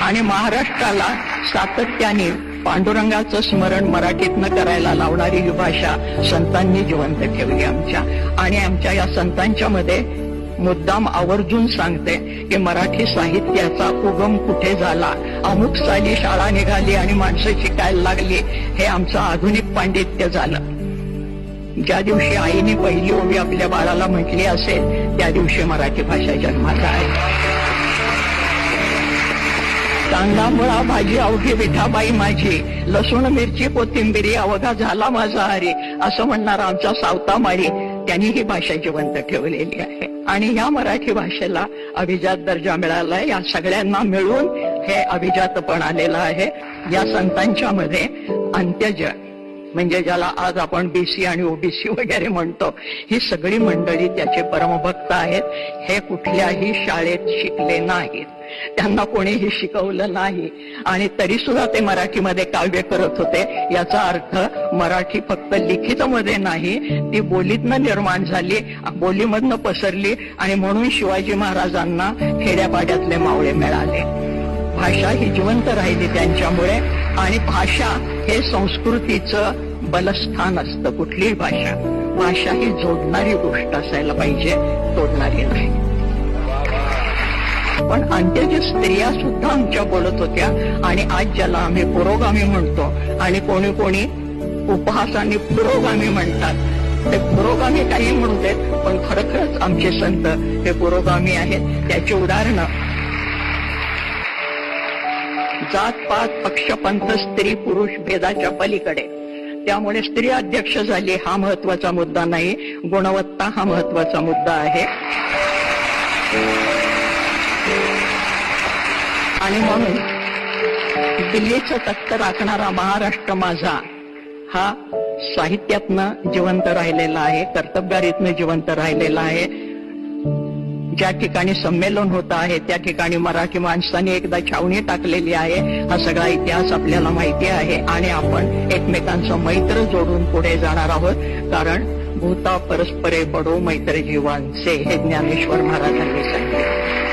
आणि महाराष्ट्राला सातत्याने पांडुरंगाचं स्मरण मराठीतनं करायला लावणारी ही भाषा संतांनी जिवंत ठेवली आमच्या. आणि आमच्या या संतांच्या मध्ये मुद्दाम आवर्जून सांगते की मराठी साहित्याचा उगम कुठे झाला, अमुक साली शाळा निघाली आणि माणसं शिकायला लागली, हे आमचं आधुनिक पांडित्य झालं. ज्या दिवशी आईने पहिली ओवी आपल्या बाळाला म्हटली असेल त्या दिवशी मराठी भाषा जन्माला आहे. कांदा मुळा भाजी अवघी विठाबाई माझी, लसूण मिरची कोथिंबिरी अवघा झाला माझा हरी, असं म्हणणारा आमचा सावता माळी त्यांनी ही भाषा जिवंत ठेवलेली आहे. आणि या मराठी भाषेला अभिजात दर्जा मिळालाय. या सगळ्यांना मिळून हे अभिजातपण आलेलं आहे. या संतांच्या मध्ये अंत्यज म्हणजे ज्याला आज आपण बीसी आणि ओबीसी वगैरे म्हणतो, ही सगळी मंडळी त्याचे परमभक्त आहेत. हे कुठल्याही शाळेत शिकले नाहीत, त्यांना कोणीही शिकवलं नाही आणि तरी सुद्धा ते मराठीमध्ये काव्य करत होते. याचा अर्थ मराठी फक्त लिखितमध्ये नाही, ती बोलीतनं निर्माण झाली, बोलीमधनं पसरली आणि म्हणून शिवाजी महाराजांना खेड्यापाड्यातले मावळे मिळाले. भाषा ही जिवंत राहिली त्यांच्यामुळे. आणि भाषा हे संस्कृतीचं बलस्थान असतं. कुठलीही भाषा ही जोडणारी गोष्ट असायला पाहिजे, तोडणारी नाही. पण अंत्यज स्त्रिया सुद्धा आमच्या बोलत होत्या. आणि आज ज्याला आम्ही पुरोगामी म्हणतो आणि कोणी कोणी उपहासाने पुरोगामी म्हणतात, ते पुरोगामी काही म्हणू देत, पण खरोखरच आमचे संत हे पुरोगामी आहेत. त्याची उदाहरणं जात पात पक्ष पंथ स्त्री पुरुष भेदाच्या पलीकडे. त्यामुळे स्त्री अध्यक्ष झाली हा महत्वाचा मुद्दा नाही, गुणवत्ता हा महत्वाचा मुद्दा आहे. आणि म्हणून दिल्लीचं तख्त राखणारा महाराष्ट्र माझा हा साहित्यातनं जिवंत राहिलेला आहे, कर्तबगारीतनं जिवंत राहिलेला आहे. ज्या ठिकाणी संमेलन होत आहे त्या ठिकाणी मराठी माणसाने एकदा छावणी टाकलेली आहे. हा सगळा इतिहास आपल्याला माहिती आहे आणि आपण एकमेकांचं मैत्र जोडून पुढे जाणार आहोत. कारण भूता परस्परे पडो मैत्र जीवांचे, हे ज्ञानेश्वर महाराजांनी सांगितले.